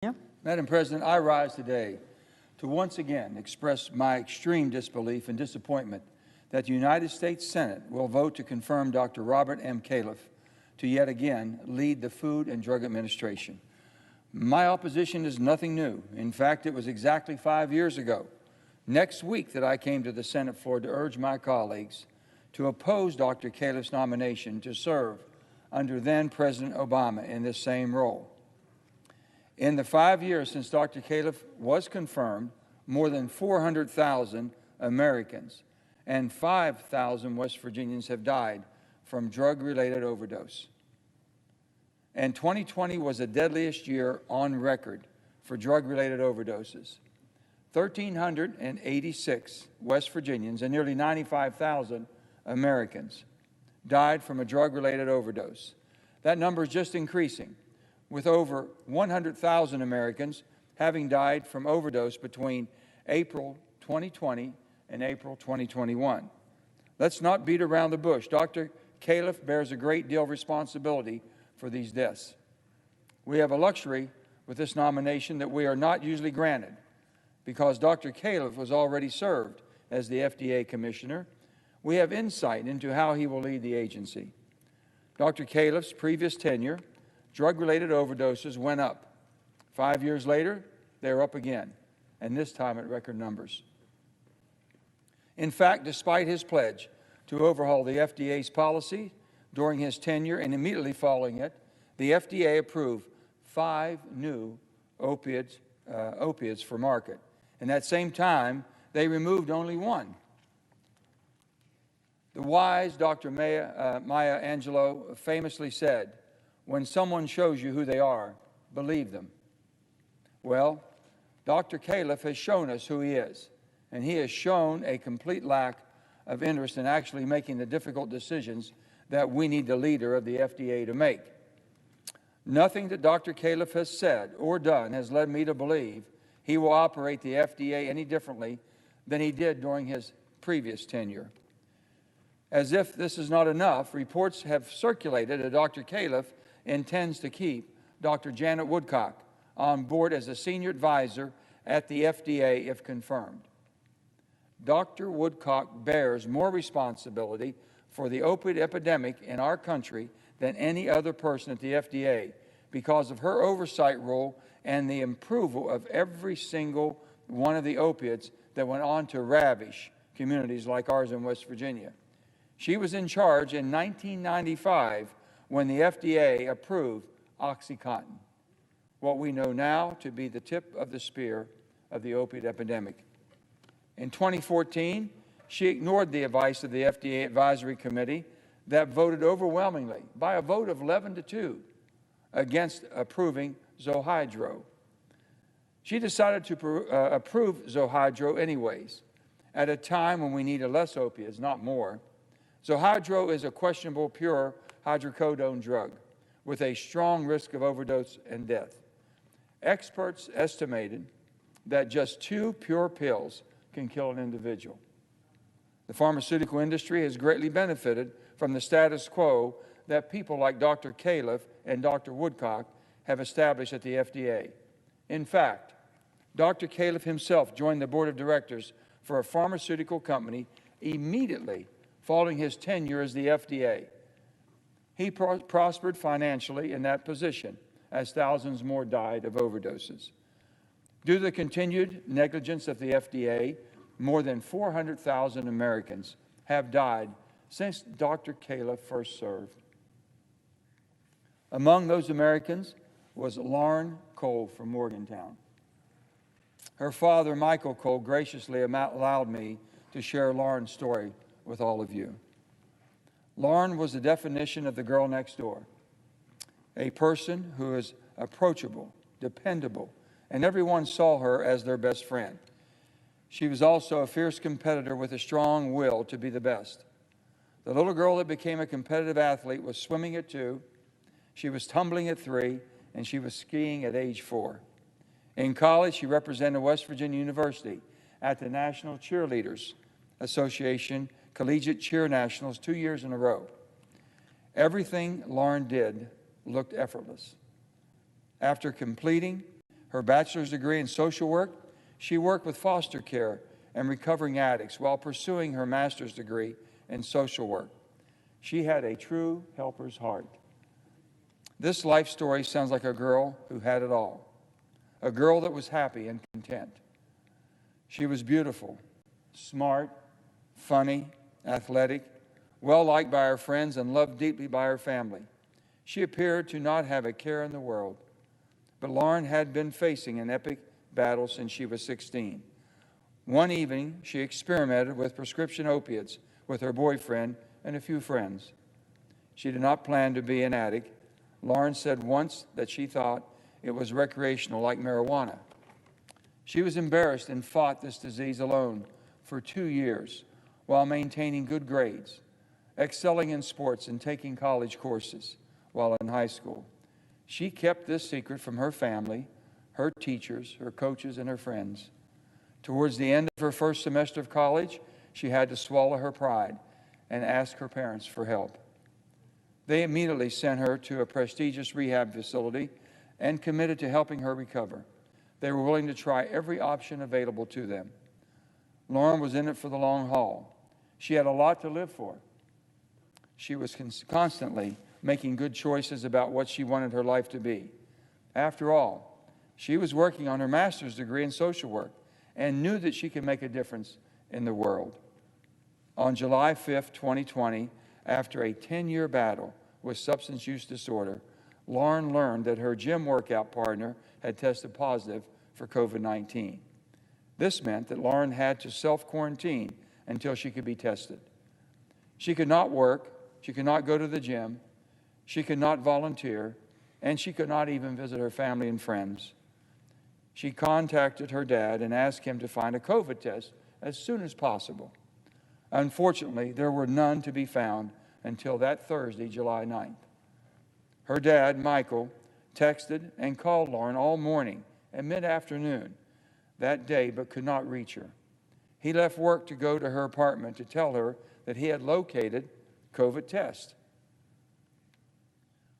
Yeah. Madam President, I rise today to once again express my extreme disbelief and disappointment that the United States Senate will vote to confirm Dr. Robert M. Califf to yet again lead the Food and Drug Administration. My opposition is nothing new. In fact, it was exactly 5 years ago, next week, that I came to the Senate floor to urge my colleagues to oppose Dr. Califf's nomination to serve under then-President Obama in this same role. In the 5 years since Dr. Califf was confirmed, more than 400,000 Americans and 5,000 West Virginians have died from drug-related overdose. And 2020 was the deadliest year on record for drug-related overdoses. 1,386 West Virginians and nearly 95,000 Americans died from a drug-related overdose. That number is just increasing, with over 100,000 Americans having died from overdose between April 2020 and April 2021. Let's not beat around the bush. Dr. Califf bears a great deal of responsibility for these deaths. We have a luxury with this nomination that we are not usually granted, because Dr. Califf was already served as the FDA Commissioner. We have insight into how he will lead the agency. Dr. Califf's previous tenure, drug-related overdoses went up. 5 years later, they're up again, and this time at record numbers. In fact, despite his pledge to overhaul the FDA's policy during his tenure and immediately following it, the FDA approved 5 new opiates for market. In that same time, they removed only 1. The wise Dr. Maya Angelou famously said, "When someone shows you who they are, believe them." Well, Dr. Califf has shown us who he is, and he has shown a complete lack of interest in actually making the difficult decisions that we need the leader of the FDA to make. Nothing that Dr. Califf has said or done has led me to believe he will operate the FDA any differently than he did during his previous tenure. As if this is not enough, reports have circulated that Dr. Califf intends to keep Dr. Janet Woodcock on board as a senior advisor at the FDA if confirmed. Dr. Woodcock bears more responsibility for the opioid epidemic in our country than any other person at the FDA because of her oversight role and the approval of every single one of the opiates that went on to ravish communities like ours in West Virginia. She was in charge in 1995 when the FDA approved OxyContin, what we know now to be the tip of the spear of the opiate epidemic. In 2014, she ignored the advice of the FDA Advisory Committee that voted overwhelmingly, by a vote of 11-2, against approving Zohydro. She decided to approve Zohydro anyways, at a time when we needed less opiates, not more. Zohydro is a questionable pure hydrocodone drug with a strong risk of overdose and death. Experts estimated that just 2 pure pills can kill an individual. The pharmaceutical industry has greatly benefited from the status quo that people like Dr. Califf and Dr. Woodcock have established at the FDA. In fact, Dr. Califf himself joined the board of directors for a pharmaceutical company immediately following his tenure as the FDA. He prospered financially in that position as thousands more died of overdoses. Due to the continued negligence of the FDA, more than 400,000 Americans have died since Dr. Califf first served. Among those Americans was Lauren Cole from Morgantown. Her father, Michael Cole, graciously allowed me to share Lauren's story with all of you. Lauren was the definition of the girl next door, a person who is approachable, dependable, and everyone saw her as their best friend. She was also a fierce competitor with a strong will to be the best. The little girl that became a competitive athlete was swimming at 2, she was tumbling at 3, and she was skiing at age 4. In college, she represented West Virginia University at the National Cheerleaders Association Collegiate Cheer Nationals 2 years in a row. Everything Lauren did looked effortless. After completing Her bachelor's degree in social work, she worked with foster care and recovering addicts while pursuing her master's degree in social work. She had a true helper's heart. This life story sounds like a girl who had it all, a girl that was happy and content. She was beautiful, smart, funny, athletic, well-liked by her friends and loved deeply by her family. She appeared to not have a care in the world. But Lauren had been facing an epic battle since she was 16. One evening, she experimented with prescription opiates with her boyfriend and a few friends. She did not plan to be an addict. Lauren said once that she thought it was recreational like marijuana. She was embarrassed and fought this disease alone for 2 years while maintaining good grades, excelling in sports and taking college courses while in high school. She kept this secret from her family, her teachers, her coaches, and her friends. Towards the end of her first semester of college, she had to swallow her pride and ask her parents for help. They immediately sent her to a prestigious rehab facility and committed to helping her recover. They were willing to try every option available to them. Lauren was in it for the long haul. She had a lot to live for. She was constantly making good choices about what she wanted her life to be. After all, she was working on her master's degree in social work and knew that she could make a difference in the world. On July 5, 2020, after a 10-year battle with substance use disorder, Lauren learned that her gym workout partner had tested positive for COVID-19. This meant that Lauren had to self-quarantine until she could be tested. She could not work, she could not go to the gym, she could not volunteer, and she could not even visit her family and friends. She contacted her dad and asked him to find a COVID test as soon as possible. Unfortunately, there were none to be found until that Thursday, July 9th. Her dad, Michael, texted and called Lauren all morning and mid-afternoon that day, but could not reach her. He left work to go to her apartment to tell her that he had located COVID test.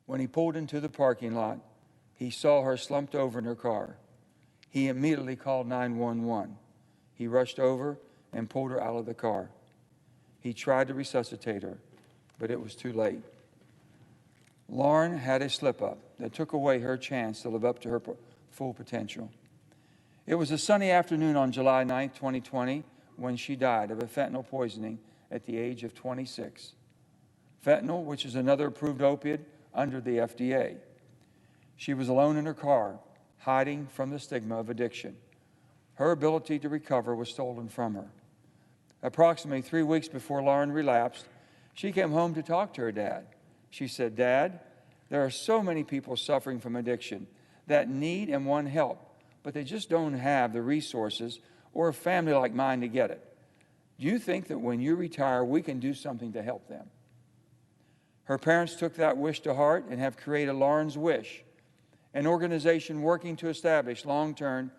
When he pulled into the parking lot, he saw her slumped over in her car. He immediately called 911. He rushed over and pulled her out of the car. He tried to resuscitate her, but it was too late. Lauren had a slip-up that took away her chance to live up to her full potential. It was a sunny afternoon on July 9, 2020, when she died of a fentanyl poisoning at the age of 26. Fentanyl, which is another approved opiate under the FDA. She was alone in her car, hiding from the stigma of addiction. Her ability to recover was stolen from her. Approximately 3 weeks before Lauren relapsed, she came home to talk to her dad. She said, "Dad, there are so many people suffering from addiction that need and want help, but they just don't have the resources or a family like mine to get it. Do you think that when you retire, we can do something to help them?" Her parents took that wish to heart and have created Lauren's Wish, an organization working to establish long-term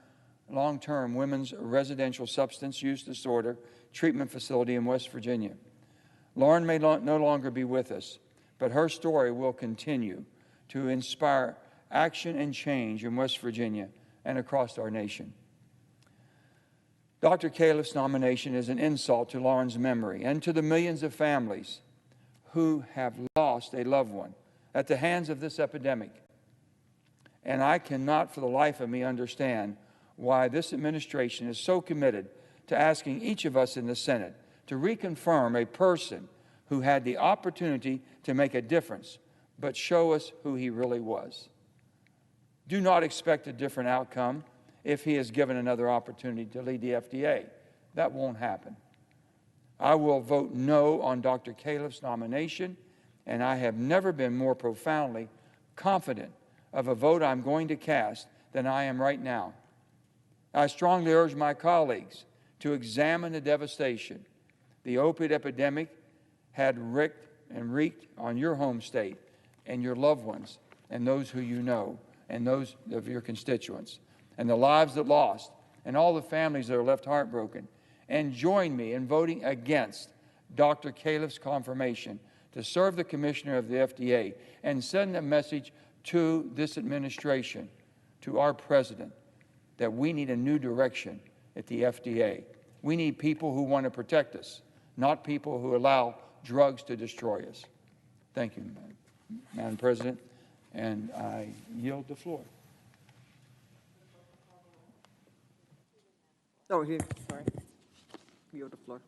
women's residential substance use disorder treatment facility in West Virginia. Lauren may no longer be with us, but her story will continue to inspire action and change in West Virginia and across our nation. Dr. Califf's nomination is an insult to Lauren's memory and to the millions of families who have lost a loved one at the hands of this epidemic. And I cannot for the life of me understand why this administration is so committed to asking each of us in the Senate to reconfirm a person who had the opportunity to make a difference, but show us who he really was. Do not expect a different outcome if he is given another opportunity to lead the FDA. That won't happen. I will vote no on Dr. Califf's nomination, and I have never been more profoundly confident of a vote I'm going to cast than I am right now. I strongly urge my colleagues to examine the devastation the opiate epidemic had wreaked on your home state and your loved ones and those who you know and those of your constituents, and the lives that lost, and all the families that are left heartbroken. And join me in voting against Dr. Califf's confirmation to serve the commissioner of the FDA and send a message to this administration, to our president, that we need a new direction at the FDA. We need people who want to protect us, not people who allow drugs to destroy us. Thank you, Madam President, and I yield the floor. Oh, here, sorry. Yield the floor.